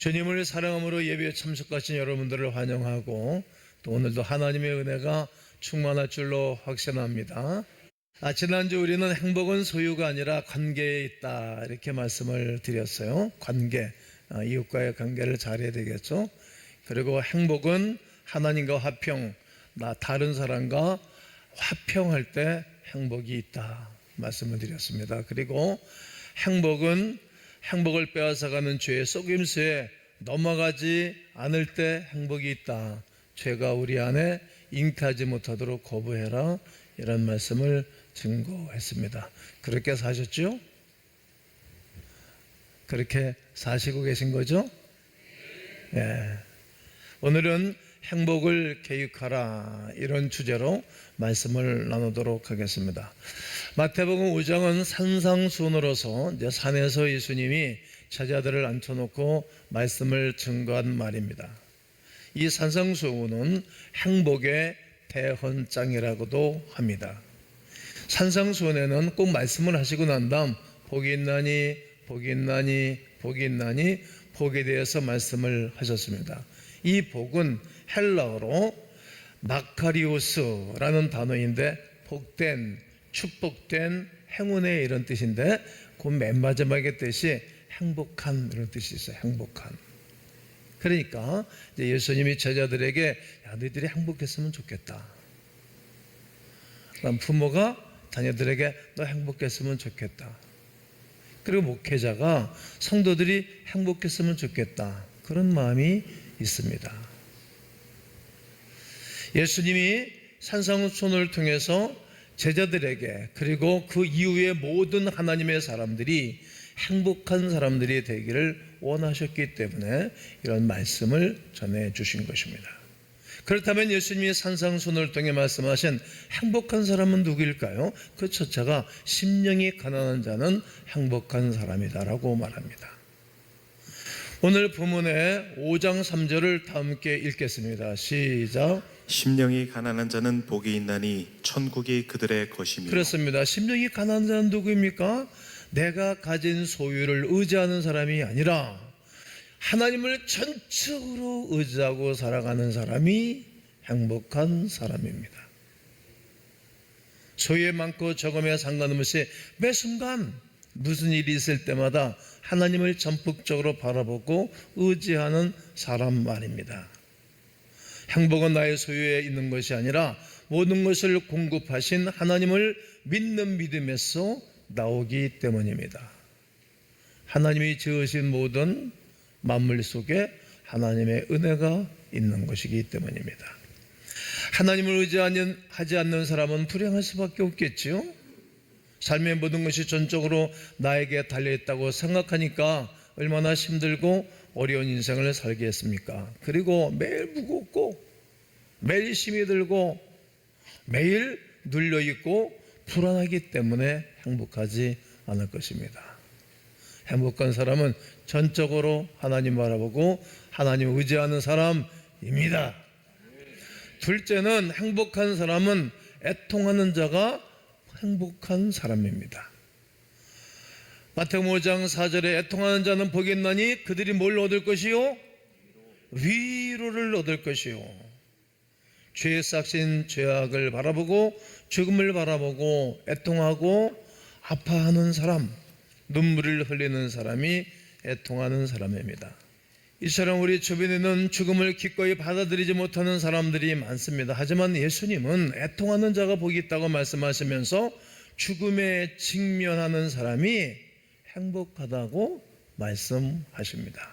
주님을 사랑함으로 예배에 참석하신 여러분들을 환영하고 또 오늘도 하나님의 은혜가 충만할 줄로 확신합니다. 지난주 우리는 행복은 소유가 아니라 관계에 있다 이렇게 말씀을 드렸어요. 관계, 이웃과의 관계를 잘해야 되겠죠. 그리고 행복은 하나님과 화평, 다른 사람과 화평할 때 행복이 있다 말씀을 드렸습니다. 그리고 행복을 빼앗아가는 죄의 속임수에 넘어가지 않을 때 행복이 있다. 죄가 우리 안에 잉태하지 못하도록 거부해라. 이런 말씀을 증거했습니다. 그렇게 사셨죠? 그렇게 사시고 계신 거죠? 예. 오늘은 행복을 계획하라 이런 주제로 말씀을 나누도록 하겠습니다. 마태복음 5장은 산상수훈으로서 이제 산에서 예수님이 제자들을 앉혀놓고 말씀을 증거한 말입니다. 이 산상수훈은 행복의 대헌장이라고도 합니다. 산상수훈에는 꼭 말씀을 하시고 난 다음 복이 있나니 복이 있나니 복이 있나니 복에 대해서 말씀을 하셨습니다. 이 복은 헬라어로 마카리오스라는 단어인데 복된, 축복된, 행운의 이런 뜻인데 그 맨 마지막의 뜻이 행복한 이런 뜻이 있어요. 행복한. 그러니까 이제 예수님이 제자들에게 너희들이 행복했으면 좋겠다. 그럼 부모가 자녀들에게 너 행복했으면 좋겠다. 그리고 목회자가 성도들이 행복했으면 좋겠다. 그런 마음이 있습니다. 예수님이 산상수훈을 통해서 제자들에게 그리고 그 이후의 모든 하나님의 사람들이 행복한 사람들이 되기를 원하셨기 때문에 이런 말씀을 전해주신 것입니다. 그렇다면 예수님이 산상수훈을 통해 말씀하신 행복한 사람은 누구일까요? 그 첫째가 심령이 가난한 자는 행복한 사람이다라고 말합니다. 오늘 본문의 5장 3절을 다 함께 읽겠습니다. 시작. 심령이 가난한 자는 복이 있나니 천국이 그들의 것이며. 그렇습니다. 심령이 가난한 자는 누구입니까? 내가 가진 소유를 의지하는 사람이 아니라 하나님을 전적으로 의지하고 살아가는 사람이 행복한 사람입니다. 소유에 많고 적음에 상관없이 매 순간 무슨 일이 있을 때마다 하나님을 전폭적으로 바라보고 의지하는 사람 말입니다. 행복은 나의 소유에 있는 것이 아니라 모든 것을 공급하신 하나님을 믿는 믿음에서 나오기 때문입니다. 하나님이 지으신 모든 만물 속에 하나님의 은혜가 있는 것이기 때문입니다. 하나님을 의지하지 않는 사람은 불행할 수밖에 없겠지요. 삶의 모든 것이 전적으로 나에게 달려있다고 생각하니까 얼마나 힘들고 어려운 인생을 살겠습니까? 그리고 매일 무겁고 매일 힘이 들고 매일 눌려있고 불안하기 때문에 행복하지 않을 것입니다. 행복한 사람은 전적으로 하나님 바라보고 하나님 의지하는 사람입니다. 둘째는 행복한 사람은 애통하는 자가 행복한 사람입니다. 마태복음 5장 4절에 애통하는 자는 복이 있나니 그들이 뭘 얻을 것이요? 위로를 얻을 것이요. 죄에 싹신 죄악을 바라보고 죽음을 바라보고 애통하고 아파하는 사람, 눈물을 흘리는 사람이 애통하는 사람입니다. 이처럼 우리 주변에는 죽음을 기꺼이 받아들이지 못하는 사람들이 많습니다. 하지만 예수님은 애통하는 자가 복이 있다고 말씀하시면서 죽음에 직면하는 사람이 행복하다고 말씀하십니다.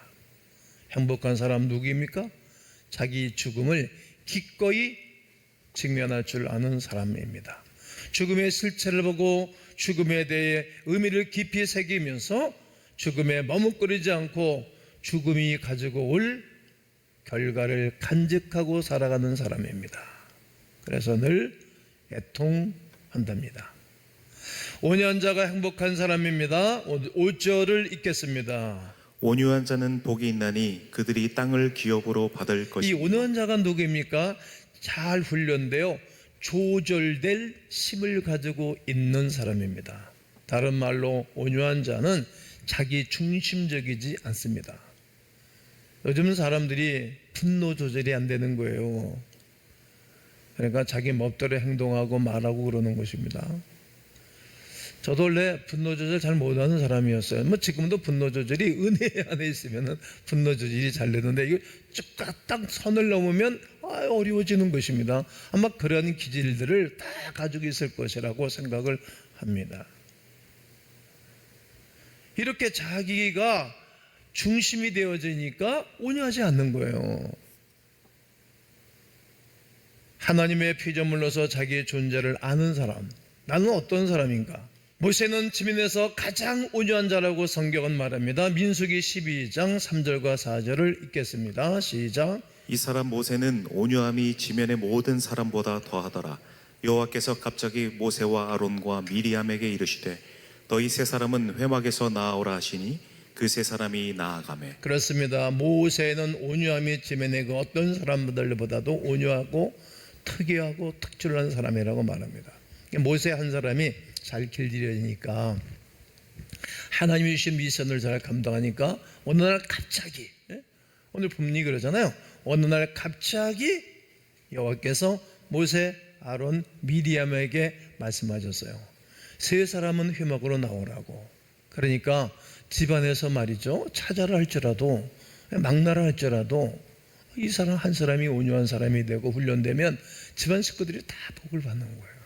행복한 사람 누구입니까? 자기 죽음을 기꺼이 직면할 줄 아는 사람입니다. 죽음의 실체를 보고 죽음에 대해 의미를 깊이 새기면서 죽음에 머뭇거리지 않고 죽음이 가지고 올 결과를 간직하고 살아가는 사람입니다. 그래서 늘 애통한답니다. 온유한 자가 행복한 사람입니다. 5절을 읽겠습니다. 온유한 자는 복이 있나니 그들이 땅을 기업으로 받을 이 것이며. 온유한 자가 누구입니까? 잘 훈련되어 조절될 힘을 가지고 있는 사람입니다. 다른 말로 온유한 자는 자기 중심적이지 않습니다. 요즘 사람들이 분노 조절이 안 되는 거예요. 그러니까 자기 멋대로 행동하고 말하고 그러는 것입니다. 저도 원래 분노 조절 잘 못하는 사람이었어요. 뭐 지금도 분노 조절이 은혜 안에 있으면 분노 조절이 잘 되는데 이거 쭉 딱 선을 넘으면 어려워지는 것입니다. 아마 그런 기질들을 다 가지고 있을 것이라고 생각을 합니다. 이렇게 자기가 중심이 되어지니까 온유하지 않는 거예요. 하나님의 피조물로서 자기의 존재를 아는 사람, 나는 어떤 사람인가? 모세는 지면에서 가장 온유한 자라고 성경은 말합니다. 민수기 12장 3절과 4절을 읽겠습니다. 시작. 이 사람 모세는 온유함이 지면의 모든 사람보다 더하더라. 여호와께서 갑자기 모세와 아론과 미리암에게 이르시되 너희 세 사람은 회막에서 나아오라 하시니 그 세 사람이 나아가매. 그렇습니다. 모세는 온유함이 지면의 그 어떤 사람들보다도 온유하고 특이하고 특출난 사람이라고 말합니다. 모세 한 사람이 잘 길들여지니까 하나님이 주신 미션을 잘 감당하니까 어느 날 갑자기, 오늘 본문이 그러잖아요. 어느 날 갑자기 여호와께서 모세, 아론, 미리암에게 말씀하셨어요. 세 사람은 회막으로 나오라고. 그러니까 집안에서 말이죠, 차자를 할지라도 막나라 할지라도 이 사람 한 사람이 온유한 사람이 되고 훈련되면 집안 식구들이 다 복을 받는 거예요.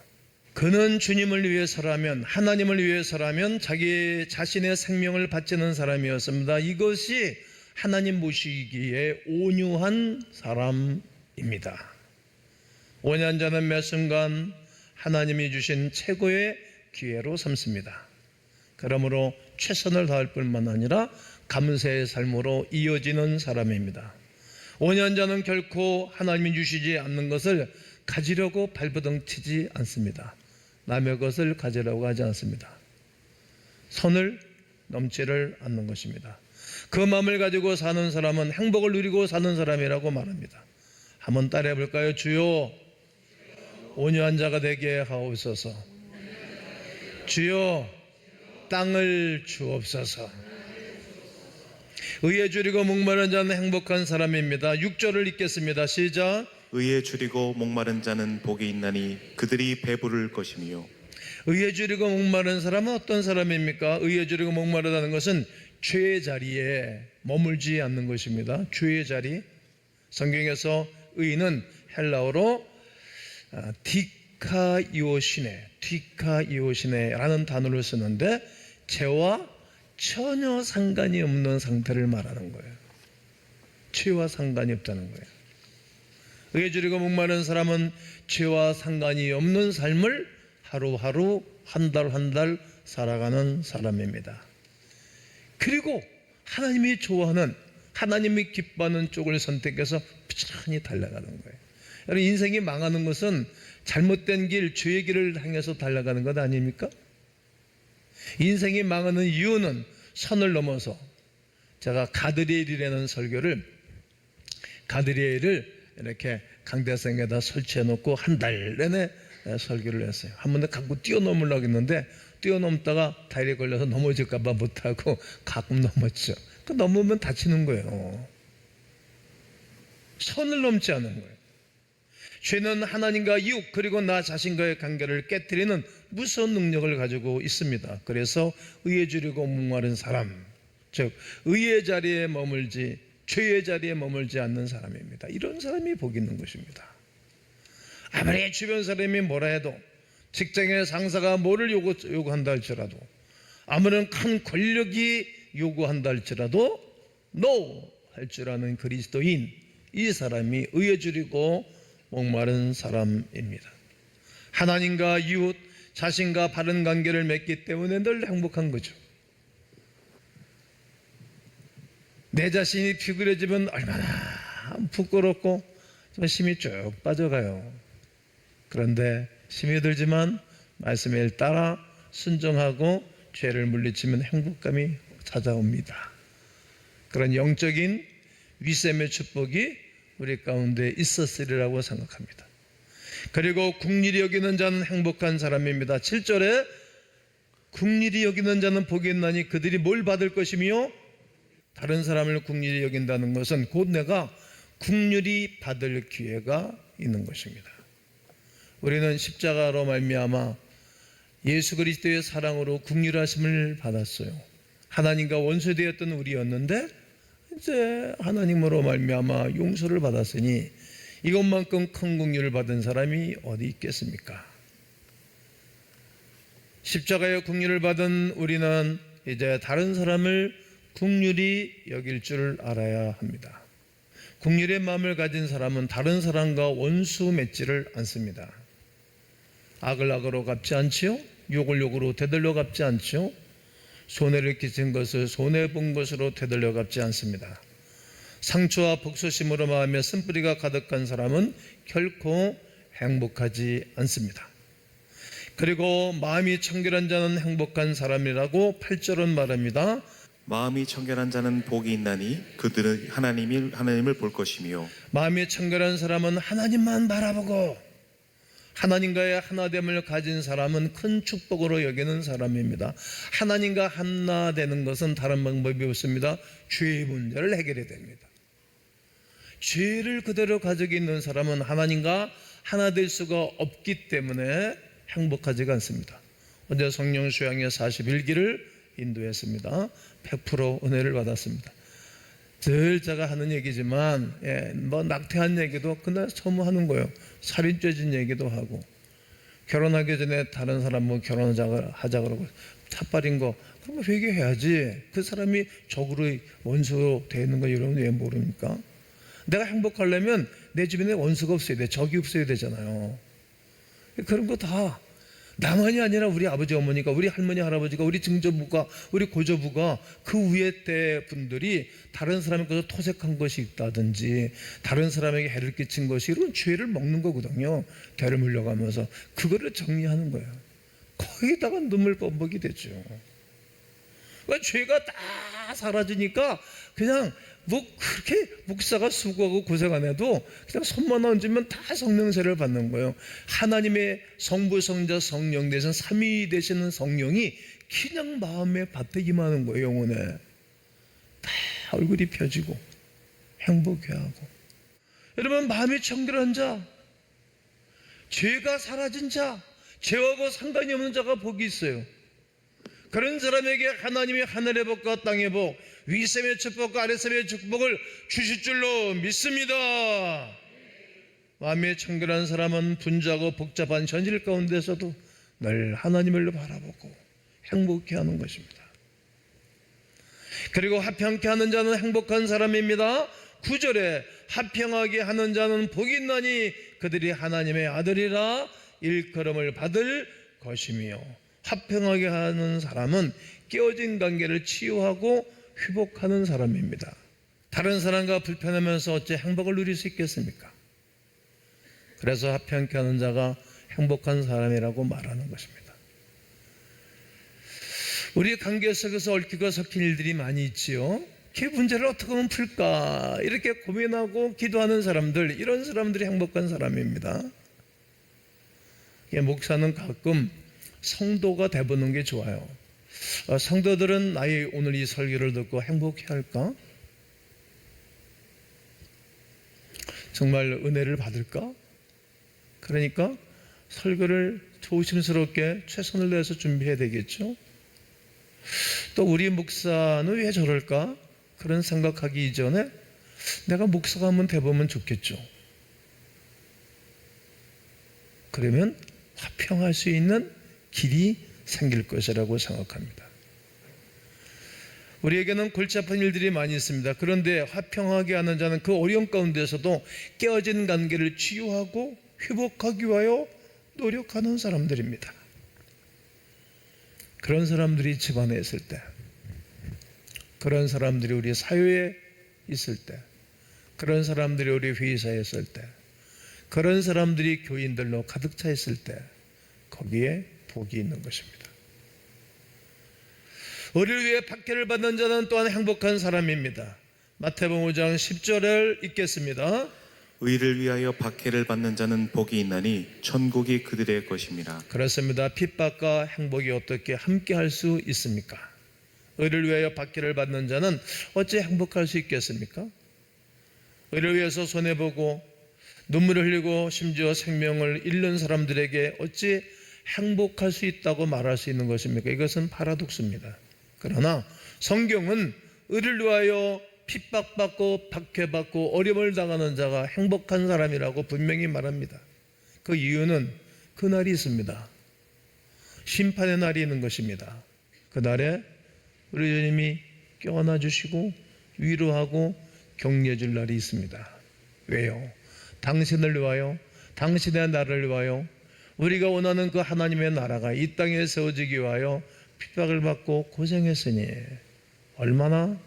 그는 주님을 위해서라면, 하나님을 위해서라면 자기 자신의 생명을 바치는 사람이었습니다. 이것이 하나님 보시기에 온유한 사람입니다. 온유한 자는 매 순간 하나님이 주신 최고의 기회로 삼습니다. 그러므로 최선을 다할 뿐만 아니라 감사의 삶으로 이어지는 사람입니다. 온유한 자는 결코 하나님이 주시지 않는 것을 가지려고 발버둥 치지 않습니다. 남의 것을 가지려고 하지 않습니다. 선을 넘지를 않는 것입니다. 그 마음을 가지고 사는 사람은 행복을 누리고 사는 사람이라고 말합니다. 한번 따라해 볼까요? 주여 온유한 자가 되게 하옵소서. 주여 땅을 주옵소서. 의에 줄이고 목마른 자는 행복한 사람입니다. 6절을 읽겠습니다. 시작. 의에 줄이고 목마른 자는 복이 있나니 그들이 배부를 것이며. 의에 줄이고 목마른 사람은 어떤 사람입니까? 의에 줄이고 목마르다는 것은 죄의 자리에 머물지 않는 것입니다. 죄의 자리. 성경에서 의는 헬라어로 디카이오시네라는 단어를 쓰는데 죄와 전혀 상관이 없는 상태를 말하는 거예요. 죄와 상관이 없다는 거예요. 의에 줄이고 목마른 사람은 죄와 상관이 없는 삶을 하루하루 한 달 한 달 살아가는 사람입니다. 그리고 하나님이 좋아하는, 하나님이 기뻐하는 쪽을 선택해서 부지런히 달려가는 거예요. 여러분, 인생이 망하는 것은 잘못된 길, 죄의 길을 향해서 달려가는 것 아닙니까? 인생이 망하는 이유는 선을 넘어서, 제가 가드레일이라는 설교를, 가드레일을 이렇게 강대상에다 설치해 놓고 한 달 내내 설교를 했어요. 한 번에 갖고 뛰어넘으려고 했는데 뛰어넘다가 다리에 걸려서 넘어질까 봐 못하고 가끔 넘었죠. 그 넘으면 다치는 거예요. 선을 넘지 않은 거예요. 죄는 하나님과 이웃 그리고 나 자신과의 관계를 깨뜨리는 무서운 능력을 가지고 있습니다. 그래서 의에 줄이고 목마른 사람, 즉 의의 자리에 머물지 죄의 자리에 머물지 않는 사람입니다. 이런 사람이 복 있는 것입니다. 아무리 주변 사람이 뭐라 해도, 직장의 상사가 뭐를 요구한다 할지라도, 아무런 큰 권력이 요구한다 할지라도 NO 할 줄 아는 그리스도인, 이 사람이 의에 줄이고 목마른 사람입니다. 하나님과 이웃, 자신과 바른 관계를 맺기 때문에 늘 행복한 거죠. 내 자신이 비굴해지면 얼마나 부끄럽고 힘이 쭉 빠져가요. 그런데 힘이 들지만 말씀에 따라 순종하고 죄를 물리치면 행복감이 찾아옵니다. 그런 영적인 위셈의 축복이 우리 가운데 있었으리라고 생각합니다. 그리고 긍휼히 여기는 자는 행복한 사람입니다. 7절에 긍휼히 여기는 자는 복이 있나니 그들이 뭘 받을 것이며 다른 사람을 긍휼히 여긴다는 것은 곧 내가 긍휼히 받을 기회가 있는 것입니다. 우리는 십자가로 말미암아 예수 그리스도의 사랑으로 긍휼하심을 받았어요. 하나님과 원수되었던 우리였는데 이제 하나님으로 말미암아 용서를 받았으니 이것만큼 큰 긍휼을 받은 사람이 어디 있겠습니까? 십자가의 긍휼을 받은 우리는 이제 다른 사람을 긍휼히 여길 줄 알아야 합니다. 긍휼의 마음을 가진 사람은 다른 사람과 원수 맺지를 않습니다. 악을 악으로 갚지 않지요? 욕을 욕으로 되돌려 갚지 않지요? 손해를 끼친 것을 손해본 것으로 되돌려 갚지 않습니다. 상처와 복수심으로 마음에 쓴뿌리가 가득한 사람은 결코 행복하지 않습니다. 그리고 마음이 청결한 자는 행복한 사람이라고 8절은 말합니다. 마음이 청결한 자는 복이 있나니 그들은 하나님을 볼 것이며 마음이 청결한 사람은 하나님만 바라보고 하나님과의 하나됨을 가진 사람은 큰 축복으로 여기는 사람입니다. 하나님과 하나 되는 것은 다른 방법이 없습니다. 죄의 문제를 해결해야 됩니다. 죄를 그대로 가지고 있는 사람은 하나님과 하나 될 수가 없기 때문에 행복하지가 않습니다. 어제 성령 수양의 41기를 인도했습니다. 100% 은혜를 받았습니다. 늘 제가 하는 얘기지만 뭐 낙태한 얘기도 그날 처음 하는 거예요. 살인 죄진 얘기도 하고 결혼하기 전에 다른 사람 뭐 결혼하자 그러고 찻발인 거 그럼 회개해야지. 그 사람이 적으로 원수로 되는 거 이러면 왜 모릅니까? 내가 행복하려면 내 주변에 원수가 없어야 돼. 적이 없어야 되잖아요. 그런 거 다 나만이 아니라 우리 아버지 어머니가 우리 할머니 할아버지가 우리 증조부가 우리 고조부가 그 위에 때 분들이 다른 사람에게서 토색한 것이 있다든지 다른 사람에게 해를 끼친 것이 이런 죄를 먹는 거거든요. 대를 물려가면서 그거를 정리하는 거예요. 거기다가 눈물 범벅이 되죠. 그러니까 죄가 다 사라지니까 그냥 뭐 그렇게 목사가 수고하고 고생 안 해도 그냥 손만 얹으면 다 성령세를 받는 거예요. 하나님의 성부, 성자, 성령 대신 삼위 되시는 성령이 그냥 마음에 밭에 임하는 거예요. 영혼에 다 얼굴이 펴지고 행복해하고. 여러분, 마음이 청결한 자, 죄가 사라진 자, 죄하고 상관이 없는 자가 복이 있어요. 그런 사람에게 하나님이 하늘의 복과 땅의 복, 위셈의 축복과 아래셈의 축복을 주실 줄로 믿습니다. 마음이 청결한 사람은 분주하고 복잡한 현실 가운데서도 늘 하나님을 바라보고 행복해하는 것입니다. 그리고 화평케 하는 자는 행복한 사람입니다. 9절에 화평하게 하는 자는 복이 있나니 그들이 하나님의 아들이라 일컬음을 받을 것이며, 화평하게 하는 사람은 깨어진 관계를 치유하고 회복하는 사람입니다. 다른 사람과 불편하면서 어째 행복을 누릴 수 있겠습니까? 그래서 화평케 하는 자가 행복한 사람이라고 말하는 것입니다. 우리 관계 속에서 얽히고 섞인 일들이 많이 있지요. 그 문제를 어떻게 하면 풀까 이렇게 고민하고 기도하는 사람들, 이런 사람들이 행복한 사람입니다. 목사는 가끔 성도가 돼보는 게 좋아요. 성도들은 나의 오늘 이 설교를 듣고 행복해 할까? 정말 은혜를 받을까? 그러니까 설교를 조심스럽게 최선을 다해서 준비해야 되겠죠. 또 우리 목사는 왜 저럴까? 그런 생각하기 이전에 내가 목사가 한번 돼보면 좋겠죠. 그러면 화평할 수 있는 길이 생길 것이라고 생각합니다. 우리에게는 골치 아픈 일들이 많이 있습니다. 그런데 화평하게 하는 자는 그 어려움 가운데서도 깨어진 관계를 치유하고 회복하기 위하여 노력하는 사람들입니다. 그런 사람들이 집안에 있을 때, 그런 사람들이 우리 사회에 있을 때, 그런 사람들이 우리 회사에 있을 때, 그런 사람들이 교인들로 가득 차 있을 때 거기에 복이 있는 것입니다. 우리를 위해 박해를 받는 자는 또한 행복한 사람입니다. 마태복음 5장 10절을 읽겠습니다. 의를 위하여 박해를 받는 자는 복이 있나니 천국이 그들의 것입니다. 그렇습니다. 핍박과 행복이 어떻게 함께 할 수 있습니까? 의를 위하여 박해를 받는 자는 어찌 행복할 수 있겠습니까? 의를 위해서 손해보고 눈물을 흘리고 심지어 생명을 잃는 사람들에게 어찌 행복할 수 있다고 말할 수 있는 것입니까? 이것은 파라독스입니다. 그러나 성경은 의를 위하여 핍박받고 박해받고 어려움을 당하는 자가 행복한 사람이라고 분명히 말합니다. 그 이유는 그날이 있습니다. 심판의 날이 있는 것입니다. 그날에 우리 주님이 껴안아 주시고 위로하고 격려해 줄 날이 있습니다. 왜요? 당신을 위하여, 당신의 나라를 위하여, 우리가 원하는 그 하나님의 나라가 이 땅에 세워지기 위하여 핍박을 받고 고생했으니 얼마나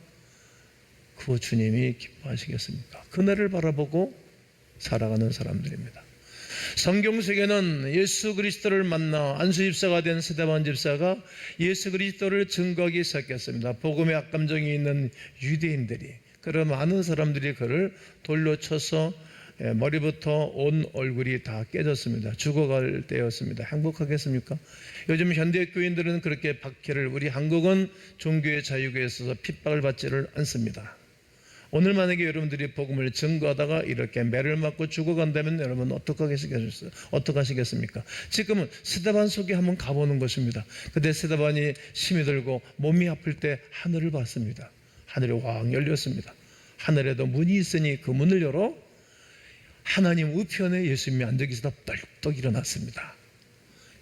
그 주님이 기뻐하시겠습니까? 그날을 바라보고 살아가는 사람들입니다. 성경 속에는 예수 그리스도를 만나 안수 집사가 된 스데반 집사가 예수 그리스도를 증거하기 시작했습니다. 복음의 악감정이 있는 유대인들이, 그런 많은 사람들이 그를 돌로 쳐서 머리부터 온 얼굴이 다 깨졌습니다. 죽어갈 때였습니다. 행복하겠습니까? 요즘 현대 교인들은 그렇게 박해를, 우리 한국은 종교의 자유에 있어서 핍박을 받지를 않습니다. 오늘 만약에 여러분들이 복음을 증거하다가 이렇게 매를 맞고 죽어간다면 여러분 어떡하시겠습니까? 지금은 스데반 속에 한번 가보는 것입니다. 그때 스데반이 힘이 들고 몸이 아플 때 하늘을 봤습니다. 하늘이 확 열렸습니다. 하늘에도 문이 있으니 그 문을 열어 하나님 우편에 예수님이 앉아 계시다 벌떡 일어났습니다.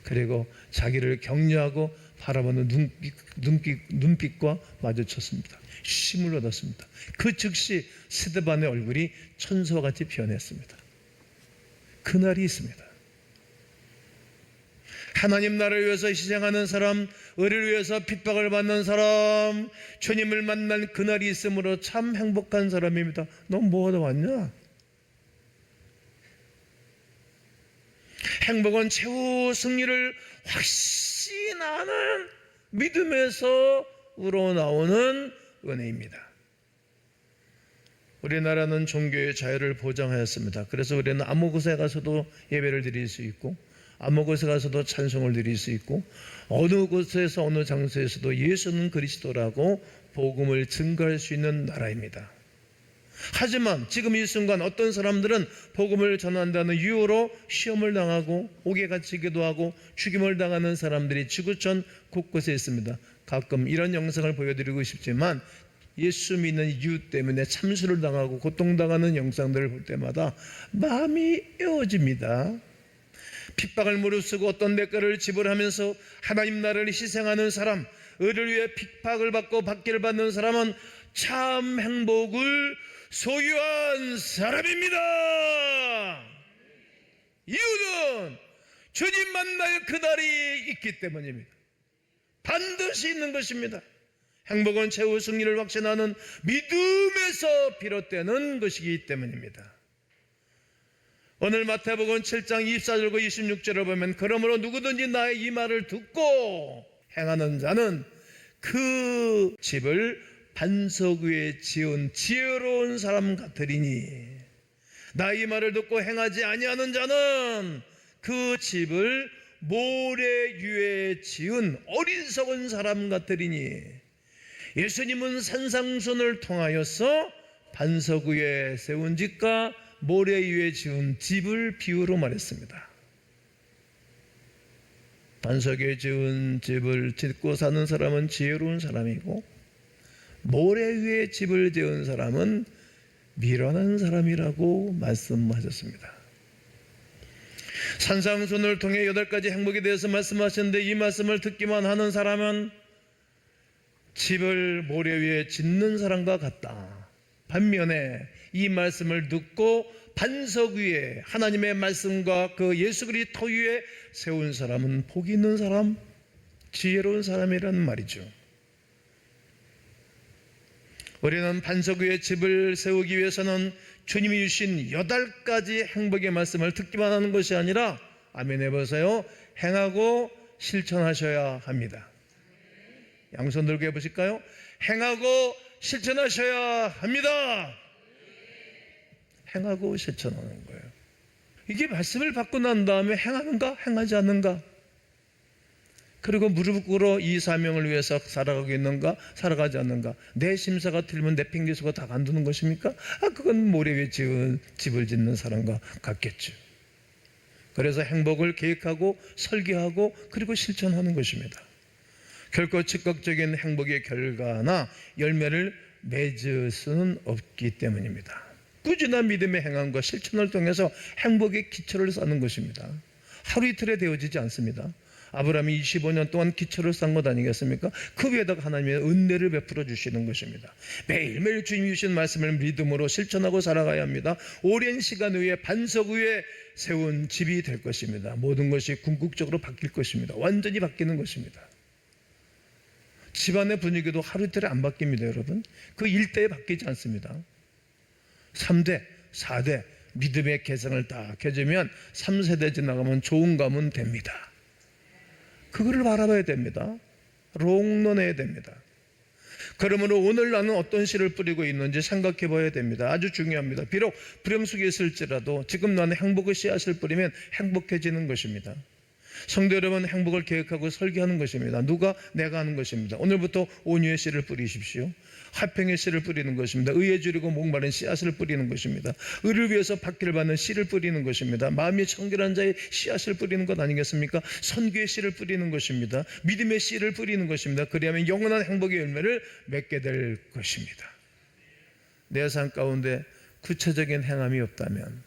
그리고 자기를 격려하고 바라보는 눈빛과 마주쳤습니다. 힘을 얻었습니다. 그 즉시 스데반의 얼굴이 천사와 같이 변했습니다. 그날이 있습니다. 하나님 나라를 위해서 희생하는 사람, 의를 위해서 핍박을 받는 사람, 주님을 만난 그날이 있으므로 참 행복한 사람입니다. 넌 뭐하다 왔냐? 행복은 최후 승리를 확신하는 믿음에서 우러나오는 은혜입니다. 우리나라는 종교의 자유를 보장하였습니다. 그래서 우리는 아무 곳에 가서도 예배를 드릴 수 있고, 아무 곳에 가서도 찬송을 드릴 수 있고, 어느 곳에서 어느 장소에서도 예수는 그리스도라고 복음을 증거할 수 있는 나라입니다. 하지만 지금 이 순간 어떤 사람들은 복음을 전한다는 이유로 시험을 당하고 옥에 갇히기도 하고 죽임을 당하는 사람들이 지구촌 곳곳에 있습니다. 가끔 이런 영상을 보여드리고 싶지만 예수 믿는 이유 때문에 참수를 당하고 고통당하는 영상들을 볼 때마다 마음이 에어집니다. 핍박을 무릅쓰고 어떤 대가를 지불하면서 하나님 나라를 희생하는 사람, 의를 위해 핍박을 받고 박해를 받는 사람은 참 행복을 소유한 사람입니다. 이유는 주님 만날 그날이 있기 때문입니다. 반드시 있는 것입니다. 행복은 최후 승리를 확신하는 믿음에서 비롯되는 것이기 때문입니다. 오늘 마태복음 7장 24절과 26절을 보면 그러므로 누구든지 나의 이 말을 듣고 행하는 자는 그 집을 반석 위에 지은 지혜로운 사람 같으리니 나의 이 말을 듣고 행하지 아니하는 자는 그 집을 모래 위에 지은 어리석은 사람 같으리니 예수님은 산상순을 통하여서 반석 위에 세운 집과 모래 위에 지은 집을 비유로 말했습니다. 반석 위에 지은 집을 짓고 사는 사람은 지혜로운 사람이고 모래 위에 집을 지은 사람은 미련한 사람이라고 말씀하셨습니다. 산상순을 통해 8가지 행복에 대해서 말씀하셨는데 이 말씀을 듣기만 하는 사람은 집을 모래 위에 짓는 사람과 같다. 반면에 이 말씀을 듣고 반석 위에 하나님의 말씀과 그 예수 그리스도 위에 세운 사람은 복 있는 사람, 지혜로운 사람이라는 말이죠. 우리는 반석 위에 집을 세우기 위해서는 주님이 주신 8가지 행복의 말씀을 듣기만 하는 것이 아니라 아멘 해보세요. 행하고 실천하셔야 합니다. 양손 들고 해보실까요? 행하고 실천하셔야 합니다. 행하고 실천하는 거예요. 이게 말씀을 받고 난 다음에 행하는가 행하지 않는가, 그리고 무릎 꿇어 이 사명을 위해서 살아가고 있는가, 살아가지 않는가. 내 심사가 틀리면 내 핑계수가 다 간두는 것입니까? 그건 모래 위에 지은 집을 짓는 사람과 같겠죠. 그래서 행복을 계획하고 설계하고 그리고 실천하는 것입니다. 결코 즉각적인 행복의 결과나 열매를 맺을 수는 없기 때문입니다. 꾸준한 믿음의 행함과 실천을 통해서 행복의 기초를 쌓는 것입니다. 하루 이틀에 되어지지 않습니다. 아브라함이 25년 동안 기초를 쌓은 것 아니겠습니까? 그 위에다가 하나님의 은혜를 베풀어 주시는 것입니다. 매일매일 주님이 주신 말씀을 믿음으로 실천하고 살아가야 합니다. 오랜 시간 후에 반석 위에 세운 집이 될 것입니다. 모든 것이 궁극적으로 바뀔 것입니다. 완전히 바뀌는 것입니다. 집안의 분위기도 하루 이틀에 안 바뀝니다, 여러분. 그 일대에 바뀌지 않습니다. 3대, 4대 믿음의 개성을 딱 해주면 3세대 지나가면 좋은 가문 됩니다. 그거를 바라봐야 됩니다. 롱런해야 됩니다. 그러므로 오늘 나는 어떤 씨를 뿌리고 있는지 생각해 봐야 됩니다. 아주 중요합니다. 비록 불행 속에 있을지라도 지금 나는 행복의 씨앗을 뿌리면 행복해지는 것입니다. 성도 여러분, 행복을 계획하고 설계하는 것입니다. 누가? 내가 하는 것입니다. 오늘부터 온유의 씨를 뿌리십시오. 화평의 씨를 뿌리는 것입니다. 의에 주리고 목마른 씨앗을 뿌리는 것입니다. 의를 위해서 받기를 받는 씨를 뿌리는 것입니다. 마음이 청결한 자의 씨앗을 뿌리는 것 아니겠습니까? 선교의 씨를 뿌리는 것입니다. 믿음의 씨를 뿌리는 것입니다. 그리하면 영원한 행복의 열매를 맺게 될 것입니다. 내 삶 가운데 구체적인 행함이 없다면,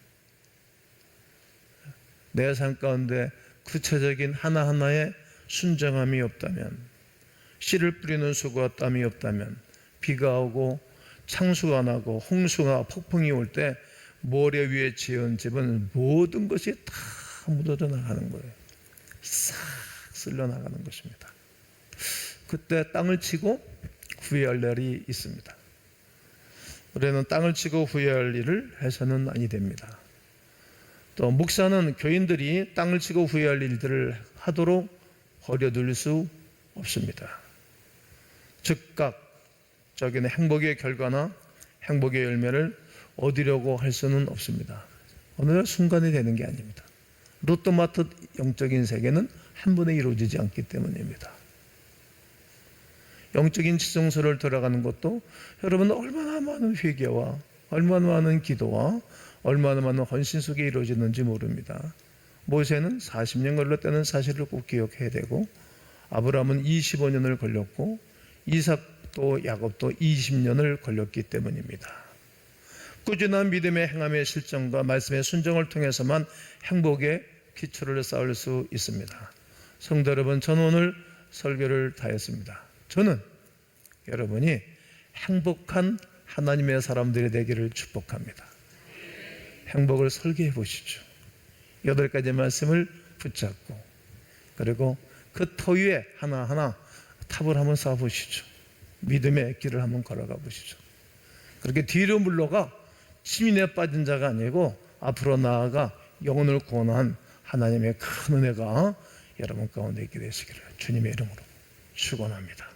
내 삶 가운데 구체적인 하나하나의 순정함이 없다면, 씨를 뿌리는 수고와 땀이 없다면, 비가 오고 창수가 나고 홍수가 폭풍이 올 때 모래 위에 지은 집은 모든 것이 다 묻어져 나가는 거예요. 싹 쓸려 나가는 것입니다. 그때 땅을 치고 후회할 날이 있습니다. 우리는 땅을 치고 후회할 일을 해서는 아니 됩니다. 또 목사는 교인들이 땅을 치고 후회할 일들을 하도록 버려둘 수 없습니다. 즉각적인 행복의 결과나 행복의 열매를 얻으려고 할 수는 없습니다. 어느 순간이 되는 게 아닙니다. 로또 마트 영적인 세계는 한 번에 이루어지지 않기 때문입니다. 영적인 지성소를 들어가는 것도 여러분 얼마나 많은 회개와 얼마나 많은 기도와 얼마나 많은 헌신 속에 이루어지는지 모릅니다. 모세는 40년 걸렸다는 사실을 꼭 기억해야 되고, 아브라함은 25년을 걸렸고, 이삭도 야곱도 20년을 걸렸기 때문입니다. 꾸준한 믿음의 행함의 실천과 말씀의 순종을 통해서만 행복의 기초를 쌓을 수 있습니다. 성도 여러분, 저는 오늘 설교를 다했습니다. 저는 여러분이 행복한 하나님의 사람들이 되기를 축복합니다. 행복을 설계해 보시죠. 8가지 말씀을 붙잡고, 그리고 그 터 위에 하나하나 탑을 한번 쌓아 보시죠. 믿음의 길을 한번 걸어가 보시죠. 그렇게 뒤로 물러가 시민에 빠진 자가 아니고 앞으로 나아가 영혼을 구원한 하나님의 큰 은혜가 여러분 가운데 있게 되시기를 주님의 이름으로 축원합니다.